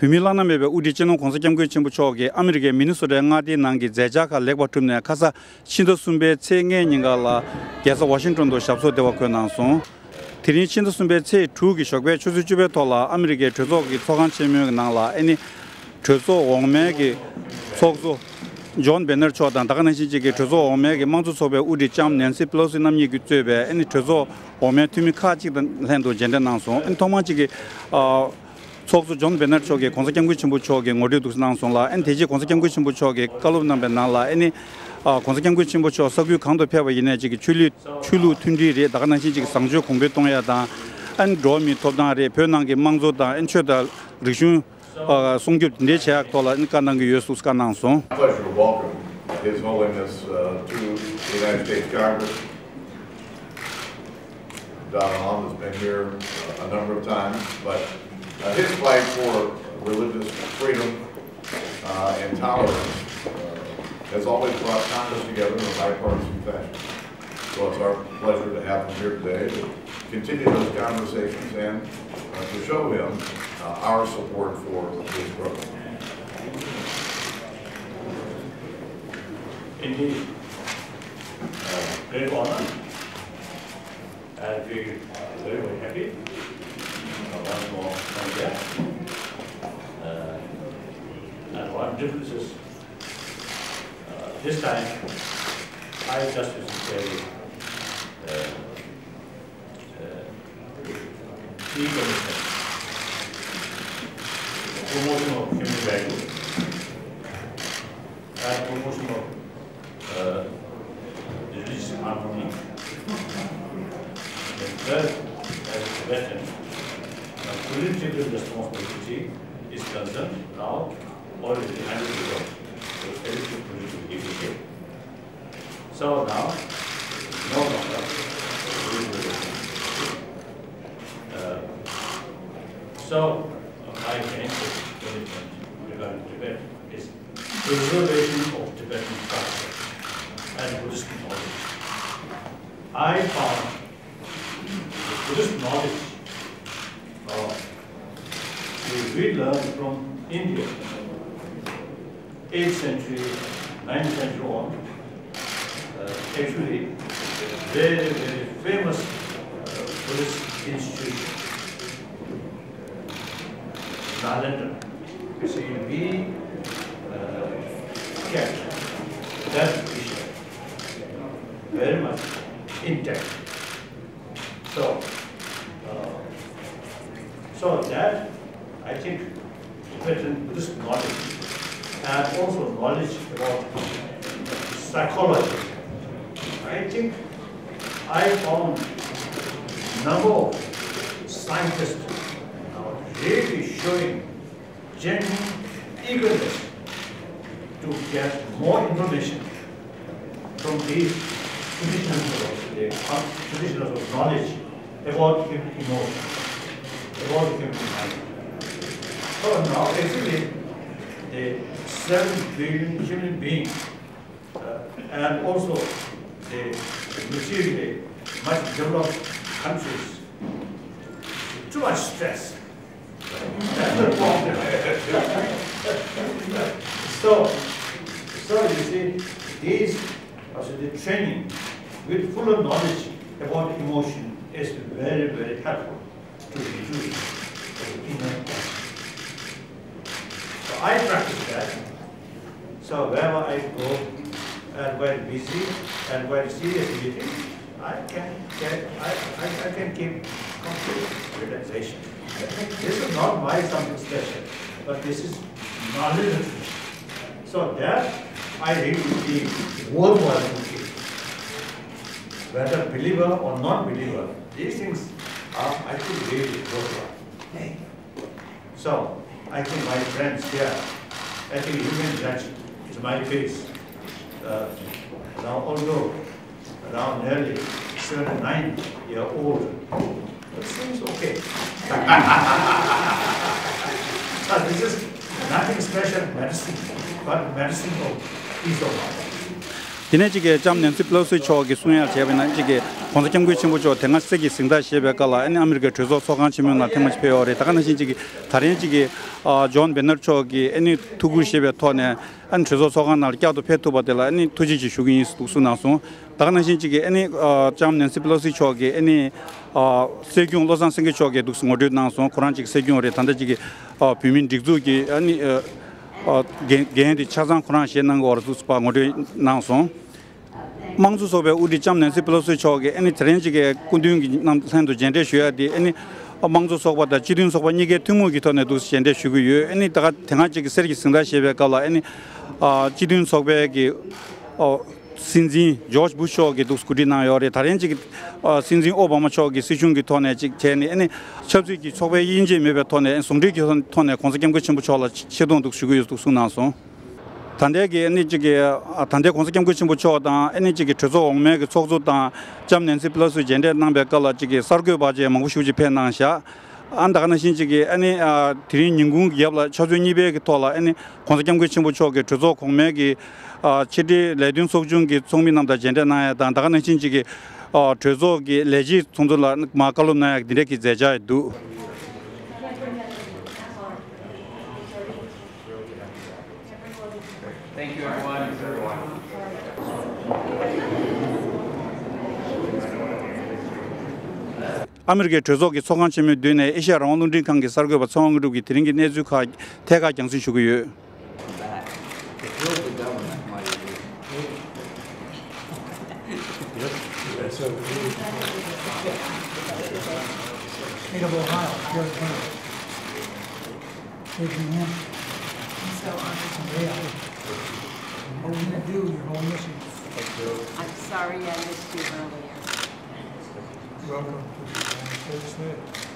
비밀라나 메베 우리 진흥 공사경구 정부 쪽에 아메리카 미니소다 나디 난기 제자가 렉버툼네 가사 신도 순배 체행인가라 계속 워싱턴도 샵소되고 그나서 드린 신도 순배 체 두기 쇼베 추주주베 돌아 아메리카 저속이 소관 체명 나라 아니 저속 오메기 속소 존 베너 초단 다가는 시지게 저속 오메기 망주 소베 우리 짬 낸시 플러스 남이 규제베 아니 저속 오메 투미 카지던 랜도 젠데나서 엔토마지게 속수 존 베너 쪽에 공사경구 정부 쪽에 ngodup 나송라 엔테지 공사경구 정부 쪽에 깔로난 베나라 아니 공사경구 정부 쪽 석유 강도 폐와 이내 지기 출루 튠디리 다가는 시지게 상주 공배동야다 안 로미 톱다리 변한게 망조다 엔초다 리슈 송규 내체학 돌아 인간한 게 예수스 간난소 Pleasure to welcome His Holiness to the United States Congress. Dalai Lama has been here a number of times, but his fight for religious freedom and tolerance has always brought Congress together in a bipartisan fashion. So it's our pleasure to have him here today to continue those conversations and to show him our support for his program. Indeed, great honor, and we are very, very happy. Once more from there. And one difference is, this time, I just wish to say, key commitment, promotion of human values, and promotion of religious harmony. And third, as a Tibetan, political responsibility is concerned now already handled with the political leadership. So now, no longer so my main commitment regarding Tibet is preservation of Tibetan culture and Buddhist knowledge. I found the Buddhist knowledge we learned from India, 8th century, 9th century on, actually very, very famous Buddhist institution, Nalanda. You see, we kept that tradition very much intact. So that, I think, Tibetan Buddhist knowledge and also knowledge about psychology. I think I found a number of scientists now really showing genuine eagerness to get more information from these traditions of knowledge about human emotion, about human mind. So now actually the 7 billion human beings and also the materially much developed countries, too much stress. That's the problem. So you see, these also the training with full knowledge about emotion is very, very helpful to reduce the inner. So I practice that. So wherever I go and while busy and while serious meeting, I can keep complete relaxation. This is not my something special, but this is knowledge. So that I really feel worthwhile to keep. Whether believer or non-believer, these things are, I think, really worthwhile. So I think my friends here, I think you can judge it's my face. Now, although around nearly 79-year-old, it seems okay. This is nothing special medicine, but medicine of peace of mind. 디네지게 잠년스 플러스 초기 수행할 제베나 지게 공사경구 친구죠 대가세기 승다 시베가라 아니 아메리카 저소 소강 치면나 테마치 페어레 다가는 신지기 다른 지기 존 베너 초기 아니 투구 시베 토네 안 저소 소강 날 껴도 페토바델라 아니 투지지 슈긴 수나소 다가는 신지기 아니 잠년스 플러스 초기 아니 세경 로산 생기 초기 독스 모드 나소 코란직 세경어레 단다지기 비민 딕주기 아니 개인이 차상 코란 시행한 거 어르스파 모드 나소 망주소베 우리 잠년스 플러스 초기 아니 트렌지게 군둥기 남산도 젠데 쉬어야디 아니 망주소보다 지dun소바 이게 등목이 더네도 젠데 쉬고요 아니 다가 대가지기 세기 승다 시베가라 아니 지dun소베기 신진 조지 부쇼기 도스쿠디나요레 다른지기 신진 오바마 초기 시중기 토네 직제니 아니 첩지기 소베 인지 메베 토네 송리기 토네 공사겸 거친 부초라 시동 독수고요 독수나소 단대기 에너지게 단대 공사겸 거친 부초다 에너지기 저조 옹매기 속조다 잠년스 플러스 젠데 남백깔라지기 서교 바제 망부슈지 펜나샤 안다가는 신지기 아니 드린 인공 기업라 초준이베기 토라 아니 공사겸 거친 부초게 저조 공매기 치디 레든 속중기 송민남다 젠데나야 단다가는 신지기 저조기 레지 송돌라 마칼로나야 디레기 제자두 Thank you, everyone. 아메리카 저조기 소강침이 되네 에시아랑 온lun딩 관계 설교바 송응루기 드린 게 내주가 대가 경수 주고요. State of Ohio, your turn. Taking him. So honored. Yeah. What are you going to do? Your whole mission. I'm sorry I missed you earlier. Welcome to the United States.